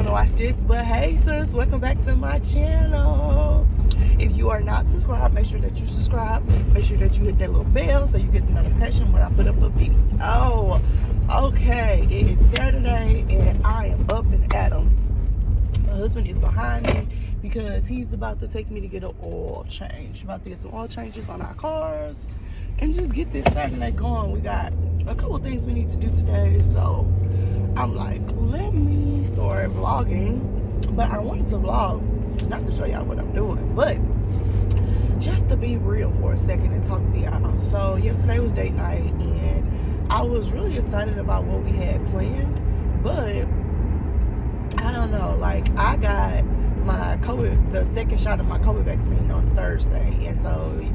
to watch this, but hey sis, welcome back to my channel. If you are not subscribed, make sure that you subscribe. Make sure that you hit that little bell so you get the notification when I put up a video. Oh, okay, it is Saturday and I am up and at 'em. My husband is behind me because he's about to take me to get an oil change. About to get some oil changes on our cars and just get this Saturday going. We got a couple things we need to do today, so I'm like, let me start vlogging. But I wanted to vlog, not to show y'all what I'm doing, but just to be real for a second and talk to y'all. So yesterday was date night and I was really excited about what we had planned, but I don't know, like I got my COVID, the second shot of my COVID vaccine on Thursday, and so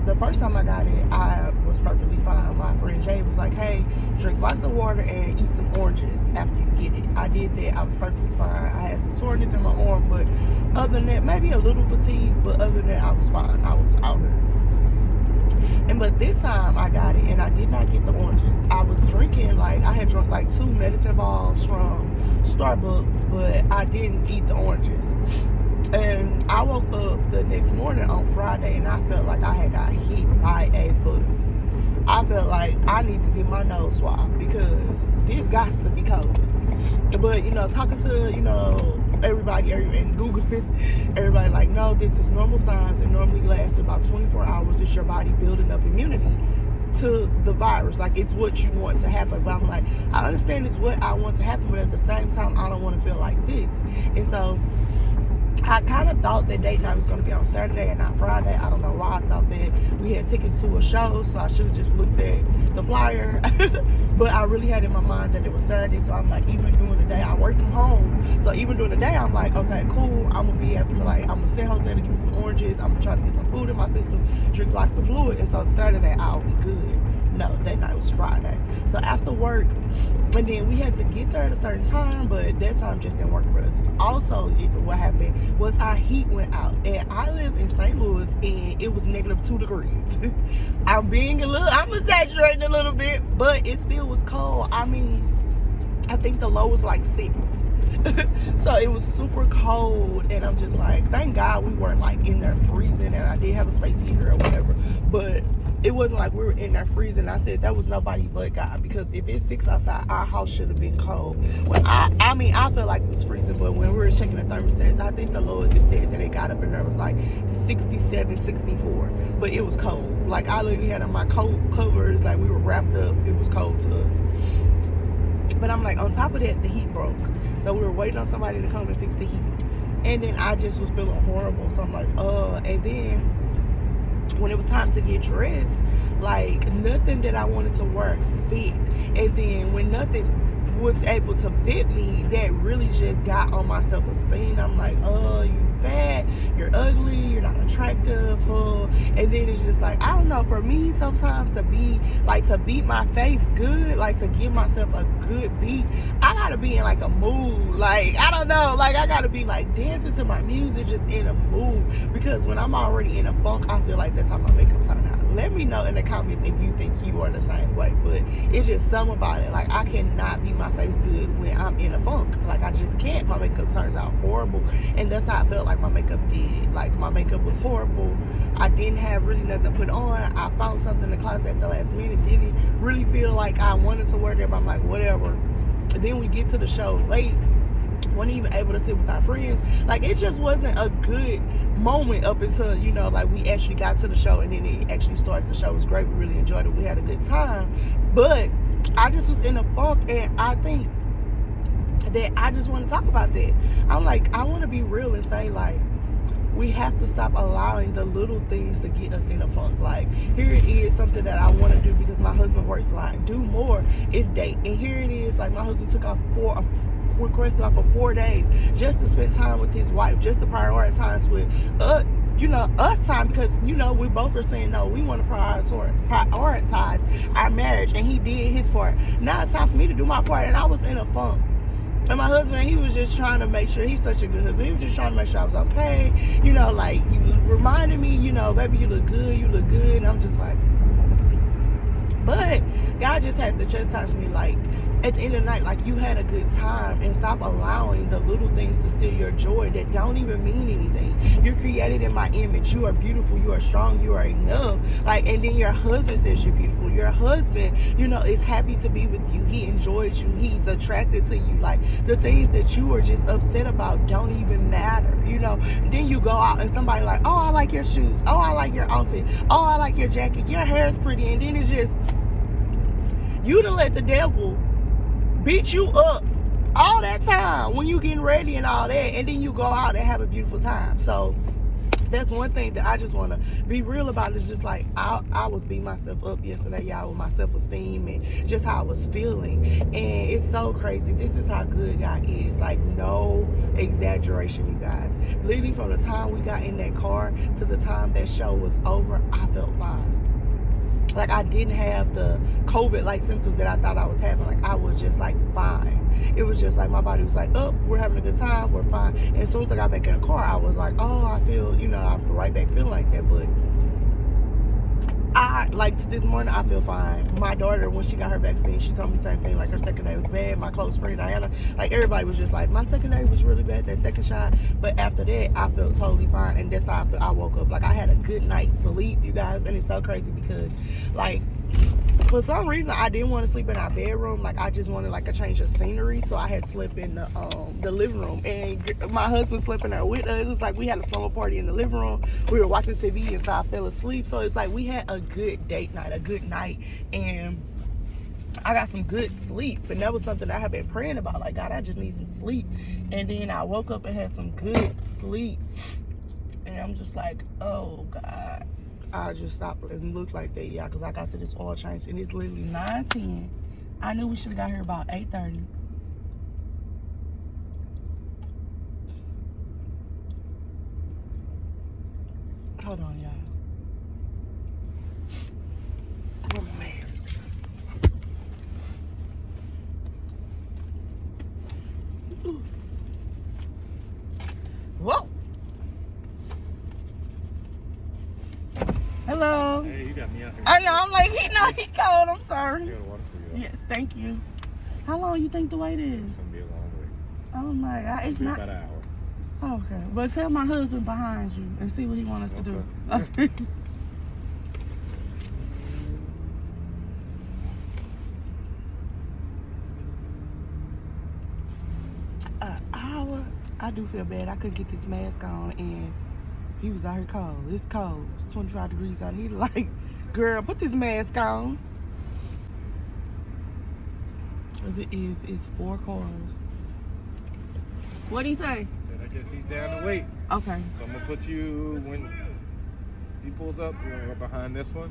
the first time I got it, I was perfectly fine. My friend Jay was like, hey, drink lots of water and eat some oranges after you get it. I did that. I was perfectly fine. I had some soreness in my arm, but other than that, maybe a little fatigue, but other than that, I was fine. I was out here. But this time I got it and I did not get the oranges. I was drinking, like I had drunk like 2 medicine balls from Starbucks, but I didn't eat the oranges. And I woke up the next morning on Friday and I felt like I had got hit by a bus. I felt like I need to get my nose swabbed because this got to be COVID. But, talking to, everybody and Googling, everybody like, no, this is normal signs. It normally lasts about 24 hours. It's your body building up immunity to the virus. Like, it's what you want to happen. But I'm like, I understand it's what I want to happen, but at the same time, I don't want to feel like this. And so I kind of thought that date night was going to be on Saturday and not Friday. I don't know why I thought that. We had tickets to a show, so I should have just looked at the flyer. But I really had in my mind that it was Saturday, so I'm like, even during the day, I work from home. So even during the day, I'm like, okay, cool. I'm going to be able to, I'm going to send Jose to give me some oranges. I'm going to try to get some food in my system, drink lots of fluid. And so Saturday, I'll be good. No, that night was Friday. So after work, and then we had to get there at a certain time, but that time just didn't work for us. Also, what happened was our heat went out, and I live in St. Louis, and it was -2 degrees. I'm exaggerating a little bit, but it still was cold. I mean, I think the low was like 6. So it was super cold, and I'm just like, thank God we weren't like in there freezing, and I did have a space heater or whatever, but it wasn't like we were in there freezing. I said that was nobody but God, because if it's 6 outside, our house should have been cold. When I felt like it was freezing, but when we were checking the thermostats, I think the lowest it said that it got up in there was like 67, 64, but it was cold. Like I literally had on my coat covers, like we were wrapped up. It was cold to us. But I'm like, on top of that, the heat broke. So we were waiting on somebody to come and fix the heat. And then I just was feeling horrible. So I'm like, and then when it was time to get dressed, like nothing that I wanted to wear fit. And then when nothing was able to fit me, that really just got on my self-esteem. I'm like, you fat, you're ugly, you're not attractive, and then it's just like, I don't know, for me sometimes to beat my face good, like to give myself a good beat, I gotta be in like a mood, like I don't know, like I gotta be like dancing to my music, just in a mood, because when I'm already in a funk, I feel like that's how my makeup turn out. Let me know in the comments if you think you are the same way, but it's just something about it, like I cannot beat my face good when I'm in a funk, like I just can't. My makeup turns out horrible, and that's how I felt like my makeup did. Like my makeup was horrible. I didn't have really nothing to put on. I found something in the closet at the last minute. Didn't really feel like I wanted to wear it, but I'm like, whatever. And then we get to the show late. Wasn't even able to sit with our friends. Like it just wasn't a good moment up until, like we actually got to the show, and then it actually started. The show was great. We really enjoyed it. We had a good time. But I just was in a funk, and I think that I just want to talk about that. I'm like, I want to be real and say, like, we have to stop allowing the little things to get us in a funk. Like, here it is, something that I want to do because my husband works a lot. Do more is date. And here it is, like my husband took off requested off for 4 days just to spend time with his wife, just to prioritize with us time, because we both are saying no, we want to prioritize our marriage, and he did his part. Now it's time for me to do my part, and I was in a funk. And my husband, he was just trying to make sure, he's such a good husband, he was just trying to make sure I was okay, like you reminded me, baby, you look good, and I'm just like, but God just had to chastise me, like, at the end of the night, like, you had a good time, and stop allowing the little things to steal your joy that don't even mean anything. You're created in my image. You are beautiful. You are strong. You are enough. Like, and then your husband says you're beautiful. Your husband, you know, is happy to be with you. He enjoys you. He's attracted to you. Like, the things that you are just upset about don't even matter, you know. Then you go out and somebody like, oh, I like your shoes. Oh, I like your outfit. Oh, I like your jacket. Your hair is pretty. And then it's just, you done let the devil beat you up all that time when you getting ready and all that, and then you go out and have a beautiful time. So that's one thing that I just want to be real about. Is just like, I was beating myself up yesterday, y'all, with my self-esteem and just how I was feeling. And it's so crazy. This is how good God is. Like, no exaggeration, you guys. Literally from the time we got in that car to the time that show was over, I felt fine. Like, I didn't have the COVID-like symptoms that I thought I was having. Like, I was just, like, fine. It was just like, my body was like, oh, we're having a good time, we're fine. And as soon as I got back in the car, I was like, oh, I feel, you know, I'm right back feeling like that. But like, to this morning, I feel fine. My daughter, when she got her vaccine, she told me the same thing. Like, her second day was bad. My close friend, Diana, like, everybody was just like, my second day was really bad, that second shot. But after that, I felt totally fine. And that's how I woke up. Like, I had a good night's sleep, you guys. And it's so crazy because, like, for some reason, I didn't want to sleep in our bedroom. Like, I just wanted, like, a change of scenery. So I had slept in the living room. And my husband slept in there with us. It's like we had a slumber party in the living room. We were watching TV until I fell asleep. So it's like we had a good date night, a good night. And I got some good sleep. And that was something I had been praying about. Like, God, I just need some sleep. And then I woke up and had some good sleep. And I'm just like, oh, God. I just stopped and looked like that, yeah, because I got to this oil change, and it's literally 9:10. I knew we should have got here about 8:30. Hold on, y'all. Where my mask? Ooh. Whoa. Hello. Hey, you got me out here. I know. I'm like, he cold. I'm sorry. I got water for you. Yes, thank you. How long you think the wait is? It's gonna be a long way. Oh my God, it's not. About an hour. Oh, okay, but tell my husband behind you and see what he wants us to do. Okay. An hour. I do feel bad. I couldn't get this mask on, and he was out here cold. It's cold. It's 25 degrees out. He like, girl, put this mask on. As it is, it's 4 cars. What'd he say? Said I guess he's down to wait. Okay. So I'm gonna put you, when he pulls up, you're gonna go behind this one.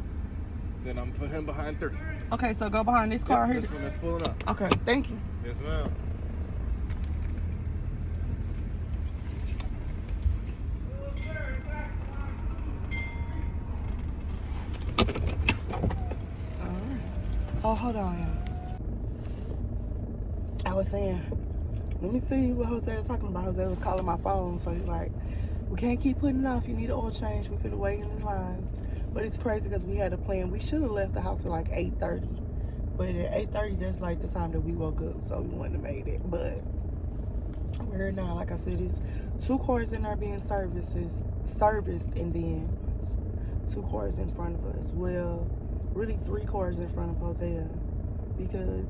Then I'm gonna put him behind 3. Okay, so go behind this car here. This one that's pulling up. Okay, thank you. Yes, ma'am. Oh, hold on, y'all. I was saying, let me see what Jose was talking about. Jose was calling my phone, so he's like, we can't keep putting it off. You need an oil change. We finna wait in this line. But it's crazy because we had a plan. We should have left the house at like 8:30. But at 8:30, that's like the time that we woke up, so we wouldn't have made it. But we're here now. Like I said, it's 2 cars in there being serviced, and then 2 cars in front of us. Well, really 3 cars in front of Hosea, because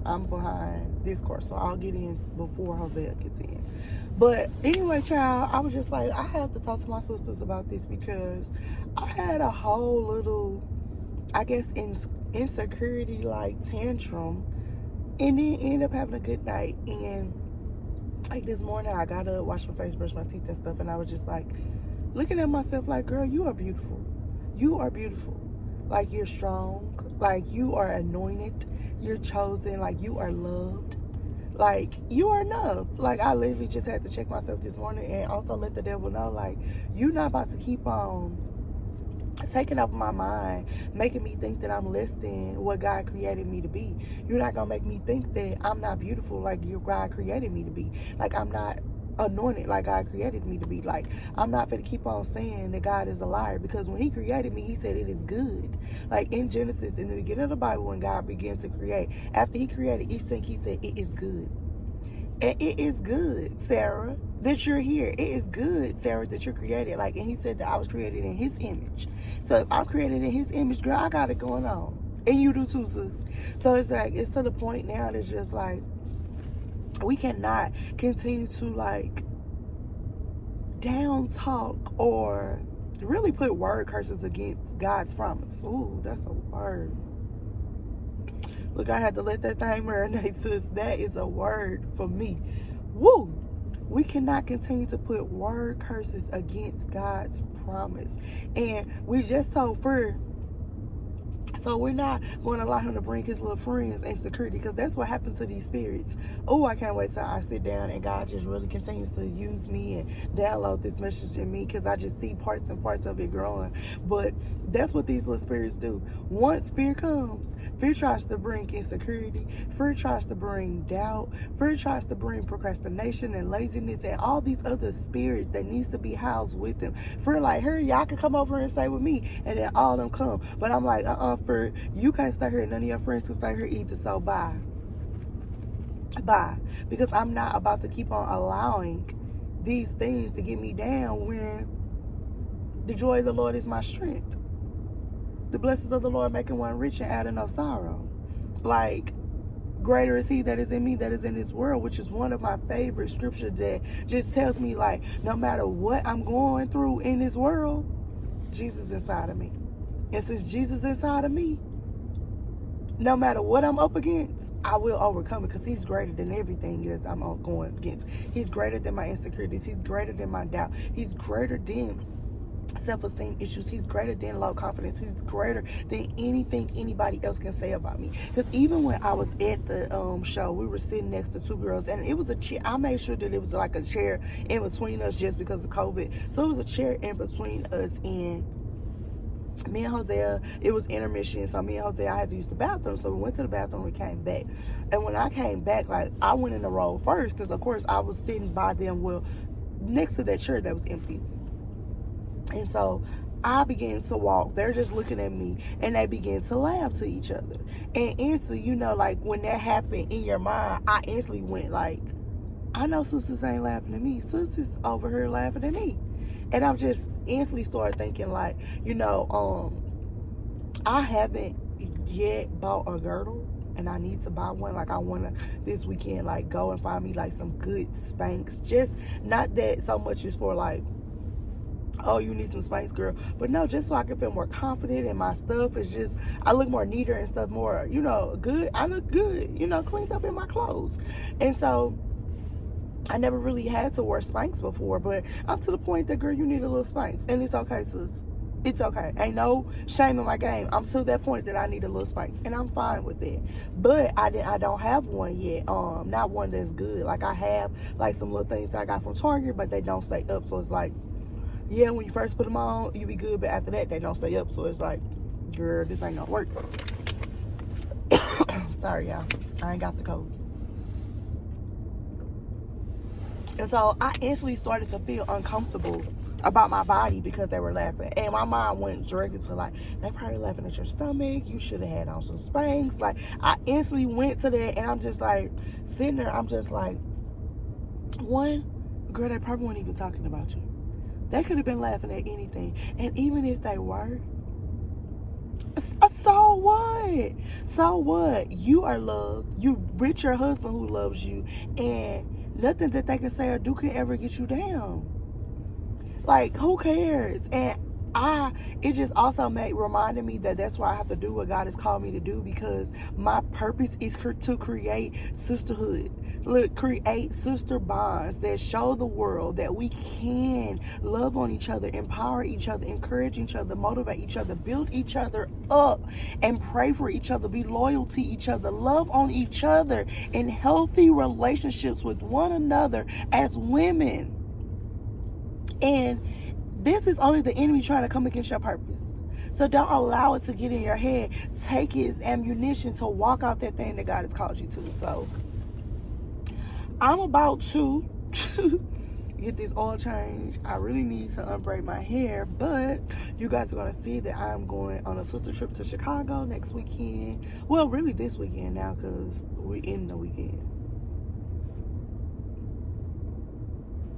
I'm behind this car, so I'll get in before Hosea gets in. But anyway, child, I was just like, I have to talk to my sisters about this because I had a whole little, I guess, insecurity like tantrum, and then end up having a good night. And like this morning, I got up, washed my face, brushed my teeth and stuff, and I was just like looking at myself like, girl, you are beautiful. You are beautiful. Like, you're strong. Like, you are anointed. You're chosen. Like, you are loved. Like, you are enough. Like, I literally just had to check myself this morning and also let the devil know, like, you're not about to keep on taking up my mind, making me think that I'm less than what God created me to be. You're not going to make me think that I'm not beautiful like your God created me to be. Like, I'm not anointed like God created me to be. Like, I'm not going to keep on saying that God is a liar, because when he created me, he said it is good. Like in Genesis, in the beginning of the Bible, when God began to create, after he created each thing, he said it is good. And it is good, Sarah, that you're here. It is good, Sarah, that you're created. Like, and he said that I was created in his image. So if I'm created in his image, girl, I got it going on. And you do too, sis. So it's like, it's to the point now that's just like, we cannot continue to like down talk or really put word curses against God's promise. Ooh, that's a word. Look, I had to let that thing marinate, sis. That is a word for me. Woo! We cannot continue to put word curses against God's promise. And we just told Fur, so we're not going to allow him to bring his little friends insecurity, because that's what happened to these spirits. Oh, I can't wait till I sit down and God just really continues to use me and download this message in me, because I just see parts and parts of it growing. But that's what these little spirits do. Once fear comes, fear tries to bring insecurity, fear tries to bring doubt, fear tries to bring procrastination and laziness and all these other spirits that needs to be housed with them. Fear like, here, y'all can come over and stay with me, and then all of them come. But I'm like, for you can't stay here, none of your friends can stay here either, so bye, because I'm not about to keep on allowing these things to get me down when the joy of the Lord is my strength. The blessings of the Lord making one rich and adding no sorrow. Like, greater is he that is in me that is in this world, which is one of my favorite scriptures that just tells me, like, no matter what I'm going through in this world, Jesus inside of me. And since Jesus inside of me, no matter what I'm up against, I will overcome it, because he's greater than everything that I'm going against. He's greater than my insecurities. He's greater than my doubt. He's greater than self-esteem issues. He's greater than low confidence. He's greater than anything anybody else can say about me. Because even when I was at the show, we were sitting next to two girls, and it was a chair. I made sure that it was like a chair in between us just because of COVID. So it was a chair in between us, and me and Hosea, it was intermission, so me and Hosea, I had to use the bathroom. So we went to the bathroom, we came back. And when I came back, like, I went in the row first, because of course I was sitting by them, well, next to that chair that was empty. And so I began to walk. They're just looking at me, and they began to laugh to each other. And instantly, you know, like, when that happened in your mind, I instantly went like, I know sisters ain't laughing at me. Sisters over here laughing at me. And I'm just instantly started thinking, like, you know, I haven't yet bought a girdle, and I need to buy one. Like, I want to this weekend, like, go and find me like some good Spanx. Just not that so much is for like, oh, you need some Spanx, girl, but no, just so I can feel more confident in my stuff. It's just, I look more neater and stuff, more, you know, good. I look good, you know, cleaned up in my clothes. And so I never really had to wear Spanx before, but I'm to the point that, girl, you need a little Spanx. And it's okay, sis. It's okay. Ain't no shame in my game. I'm to that point that I need a little Spanx, and I'm fine with it. But I don't have one yet. Not one that's good. Like, I have like some little things I got from Target, but they don't stay up. So it's like, yeah, when you first put them on, you be good, but after that, they don't stay up. So it's like, girl, this ain't gonna work. Sorry, y'all. I ain't got the code. And so I instantly started to feel uncomfortable about my body because they were laughing. And my mind went directly to, like, they probably laughing at your stomach. You should have had on some Spanx. Like, I instantly went to that, and I'm just like, sitting there, I'm just like, one, girl, they probably weren't even talking about you. They could have been laughing at anything. And even if they were, so what? So what? You are loved. You with your husband who loves you. And nothing that they can say or do can ever get you down. Like, who cares? And it just also reminded me that that's why I have to do what God has called me to do, because my purpose is to create sisterhood. Look, create sister bonds that show the world that we can love on each other, empower each other, encourage each other, motivate each other, build each other up, and pray for each other, be loyal to each other, love on each other in healthy relationships with one another as women. And this is only the enemy trying to come against your purpose. So don't allow it to get in your head. Take it as ammunition to walk out that thing that God has called you to. So I'm about to get this oil change. I really need to unbraid my hair, but you guys are going to see that I'm going on a sister trip to Chicago next weekend. Well, really this weekend now, because we're in the weekend.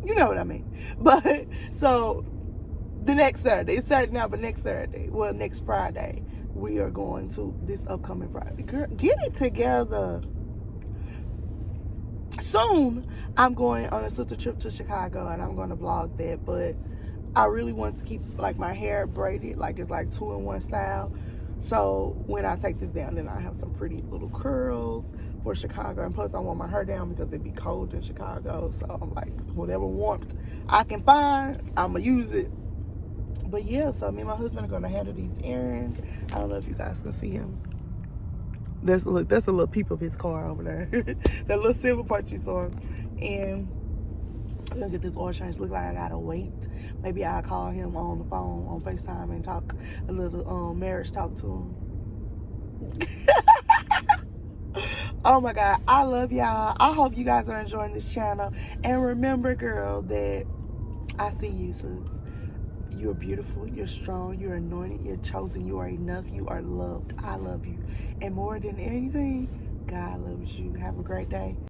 You know what I mean. But, so, the next Saturday. It's Saturday now, but next Saturday. Well, next Friday. We are going to this upcoming Friday. Girl, get it together. Soon, I'm going on a sister trip to Chicago, and I'm going to vlog that. But I really want to keep, like, my hair braided. Like, it's like 2-in-1 style. So, when I take this down, then I have some pretty little curls for Chicago. And plus, I want my hair down because it'd be cold in Chicago. So, I'm like, whatever warmth I can find, I'm going to use it. But, yeah, so me and my husband are going to handle these errands. I don't know if you guys can see him. That's a little peep of his car over there. That little silver part you saw. And look at this oil change. Look like I gotta wait. Maybe I'll call him on the phone on FaceTime and talk a little marriage talk to him. Oh my God, I love y'all. I hope you guys are enjoying this channel. And remember, girl, that I see you, sis. You're beautiful, you're strong, you're anointed, you're chosen, you are enough, you are loved. I love you. And more than anything, God loves you. Have a great day.